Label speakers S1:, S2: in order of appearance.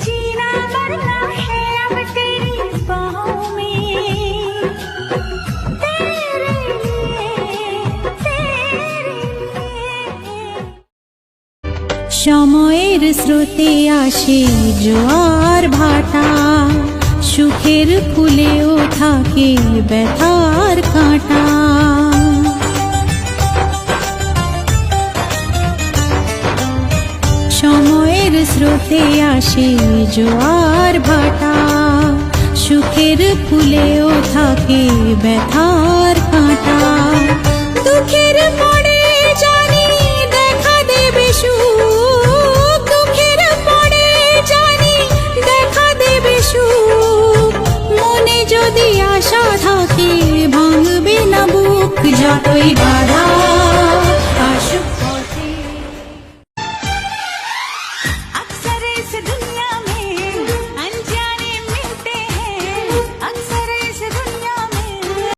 S1: जीना मरना है अब तेरी बाहों में, तेरे लिए। সময়ের স্রোতে আসে জোয়ার ভাটা, সুখের ফুলেও থাকে ব্যথার কাঁটা। সময়ের স্রোতে আসে জোয়ার ভাটা, সুখের ফুলেও থাকে ব্যথার কাঁটা। দুঃখের পরে জানি দেখা দেবে সুখ, দুঃখের পরে জানি দেখা দেবে সুখ। মনে যদি আশা থাকে ভাঙবে না বুক, যতই বাধা